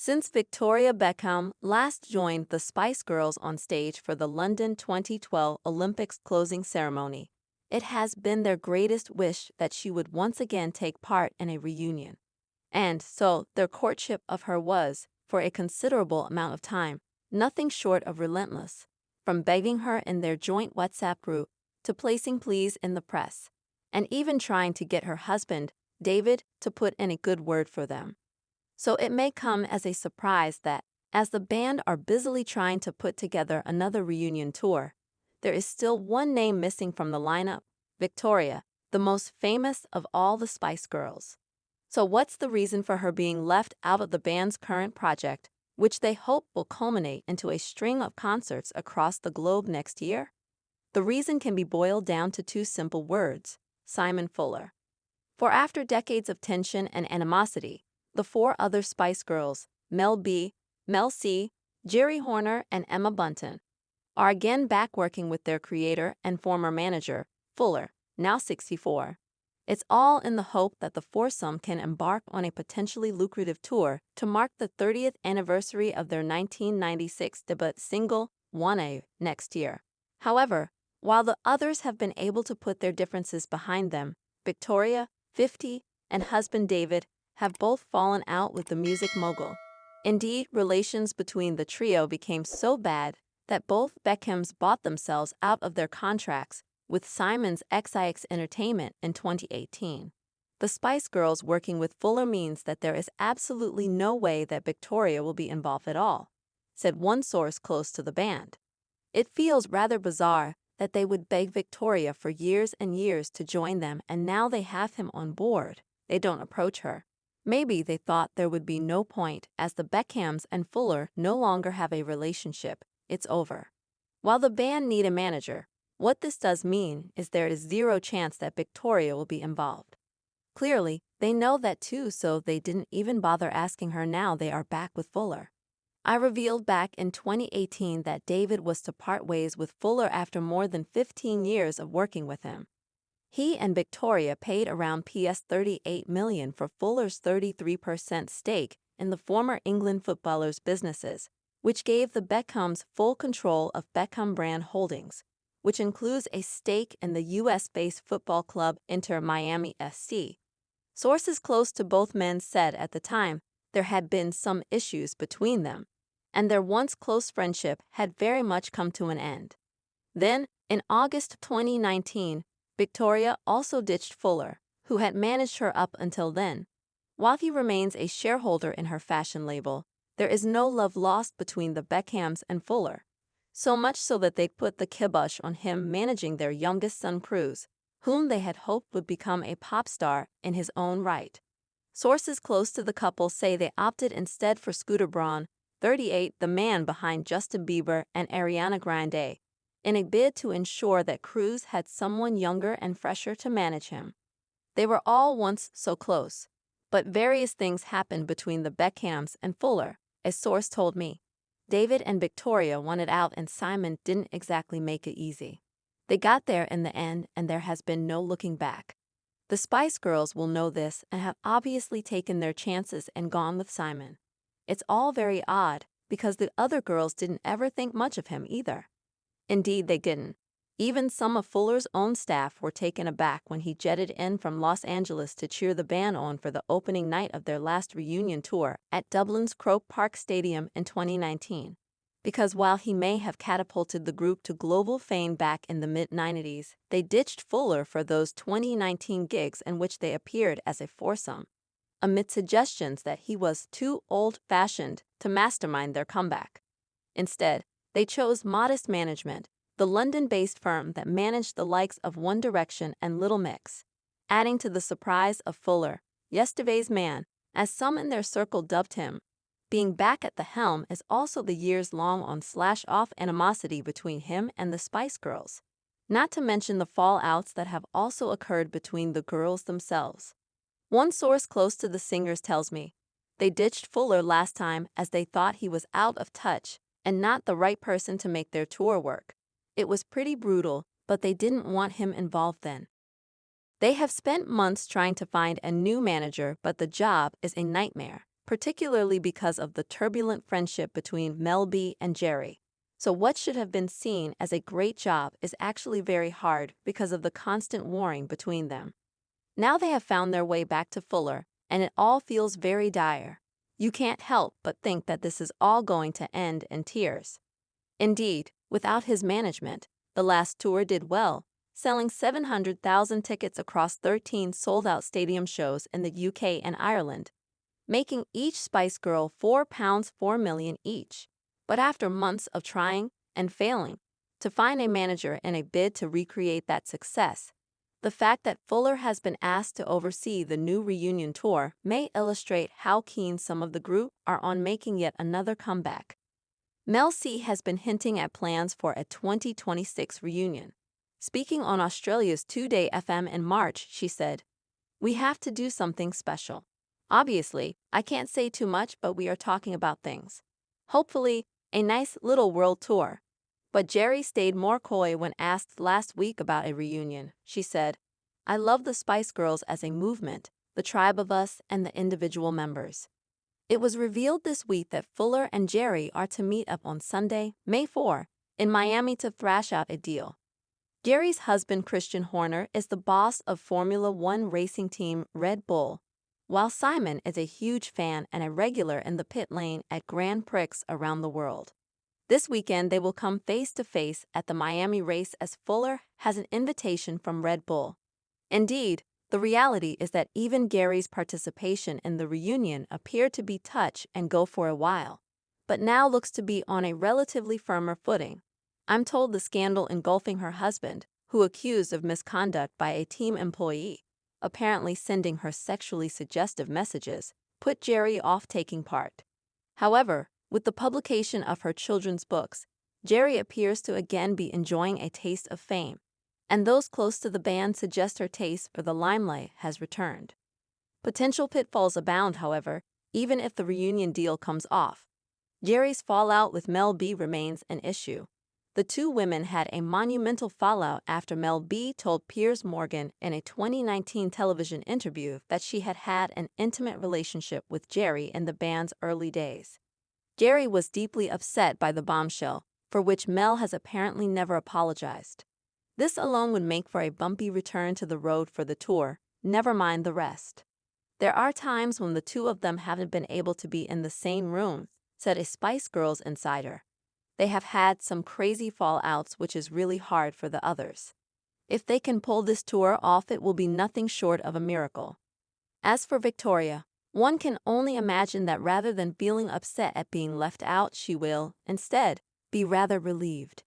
Since Victoria Beckham last joined the Spice Girls on stage for the London 2012 Olympics closing ceremony, it has been their greatest wish that she would once again take part in a reunion. And so, their courtship of her was, for a considerable amount of time, nothing short of relentless, from begging her in their joint WhatsApp group to placing pleas in the press, and even trying to get her husband, David, to put in a good word for them. So it may come as a surprise that, as the band are busily trying to put together another reunion tour, there is still one name missing from the lineup: Victoria, the most famous of all the Spice Girls. So what's the reason for her being left out of the band's current project, which they hope will culminate into a string of concerts across the globe next year? The reason can be boiled down to two simple words: Simon Fuller. For after decades of tension and animosity, the four other Spice Girls, Mel B, Mel C, Jerry Horner, and Emma Bunton, are again back working with their creator and former manager, Fuller, now 64. It's all in the hope that the foursome can embark on a potentially lucrative tour to mark the 30th anniversary of their 1996 debut single, Wanna, next year. However, while the others have been able to put their differences behind them, Victoria, 50, and husband David have both fallen out with the music mogul. Indeed, relations between the trio became so bad that both Beckhams bought themselves out of their contracts with Simon's XIX Entertainment in 2018. The Spice Girls working with Fuller means that there is absolutely no way that Victoria will be involved at all, said one source close to the band. It feels rather bizarre that they would beg Victoria for years and years to join them, and now they have him on board, they don't approach her. Maybe they thought there would be no point, as the Beckhams and Fuller no longer have a relationship. It's over. While the band need a manager, what this does mean is there is zero chance that Victoria will be involved. Clearly, they know that too, so they didn't even bother asking her now they are back with Fuller. I revealed back in 2018 that David was to part ways with Fuller after more than 15 years of working with him. He and Victoria paid around $38 million for Fuller's 33% stake in the former England footballer's businesses, which gave the Beckhams full control of Beckham Brand Holdings, which includes a stake in the US-based football club Inter Miami SC. Sources close to both men said at the time there had been some issues between them, and their once close friendship had very much come to an end. Then, in August 2019, Victoria also ditched Fuller, who had managed her up until then. While he remains a shareholder in her fashion label, there is no love lost between the Beckhams and Fuller, so much so that they put the kibosh on him managing their youngest son Cruz, whom they had hoped would become a pop star in his own right. Sources close to the couple say they opted instead for Scooter Braun, 38, the man behind Justin Bieber and Ariana Grande, in a bid to ensure that Cruz had someone younger and fresher to manage him. They were all once so close, but various things happened between the Beckhams and Fuller, a source told me. David and Victoria wanted out, and Simon didn't exactly make it easy. They got there in the end, and there has been no looking back. The Spice Girls will know this and have obviously taken their chances and gone with Simon. It's all very odd, because the other girls didn't ever think much of him either. Indeed, they didn't. Even some of Fuller's own staff were taken aback when he jetted in from Los Angeles to cheer the band on for the opening night of their last reunion tour at Dublin's Croke Park Stadium in 2019. Because while he may have catapulted the group to global fame back in the mid-90s, they ditched Fuller for those 2019 gigs in which they appeared as a foursome, amid suggestions that he was too old-fashioned to mastermind their comeback. Instead, they chose Modest Management, the London-based firm that managed the likes of One Direction and Little Mix, adding to the surprise of Fuller, yesterday's man, as some in their circle dubbed him. Being back at the helm is also the years-long on/off animosity between him and the Spice Girls, not to mention the fallouts that have also occurred between the girls themselves. One source close to the singers tells me they ditched Fuller last time as they thought he was out of touch and not the right person to make their tour work. It was pretty brutal, but they didn't want him involved then. They have spent months trying to find a new manager, but the job is a nightmare, particularly because of the turbulent friendship between Mel B and Jerry. So what should have been seen as a great job is actually very hard because of the constant warring between them. Now they have found their way back to Fuller, and it all feels very dire. You can't help but think that this is all going to end in tears. Indeed, without his management, the last tour did well, selling 700,000 tickets across 13 sold-out stadium shows in the UK and Ireland, making each Spice Girl £4 million each. But after months of trying and failing to find a manager in a bid to recreate that success, the fact that Fuller has been asked to oversee the new reunion tour may illustrate how keen some of the group are on making yet another comeback. Mel C has been hinting at plans for a 2026 reunion. Speaking on Australia's 2-Day FM in March, she said, "We have to do something special. Obviously, I can't say too much, but we are talking about things. Hopefully, a nice little world tour." But Jerry stayed more coy when asked last week about a reunion. She said, "I love the Spice Girls as a movement, the tribe of us and the individual members." It was revealed this week that Fuller and Jerry are to meet up on Sunday, May 4, in Miami to thrash out a deal. Jerry's husband Christian Horner is the boss of Formula One racing team Red Bull, while Simon is a huge fan and a regular in the pit lane at Grand Prix around the world. This weekend they will come face-to-face at the Miami race as Fuller has an invitation from Red Bull. Indeed, the reality is that even Gary's participation in the reunion appeared to be touch and go for a while, but now looks to be on a relatively firmer footing. I'm told the scandal engulfing her husband, who accused of misconduct by a team employee, apparently sending her sexually suggestive messages, put Jerry off taking part. However, with the publication of her children's books, Jerry appears to again be enjoying a taste of fame, and those close to the band suggest her taste for the limelight has returned. Potential pitfalls abound, however, even if the reunion deal comes off. Jerry's fallout with Mel B remains an issue. The two women had a monumental fallout after Mel B told Piers Morgan in a 2019 television interview that she had had an intimate relationship with Jerry in the band's early days. Jerry was deeply upset by the bombshell, for which Mel has apparently never apologized. This alone would make for a bumpy return to the road for the tour, never mind the rest. "There are times when the two of them haven't been able to be in the same room," said a Spice Girls insider. "They have had some crazy fallouts, which is really hard for the others. If they can pull this tour off, it will be nothing short of a miracle." As for Victoria, one can only imagine that rather than feeling upset at being left out, she will, instead, be rather relieved.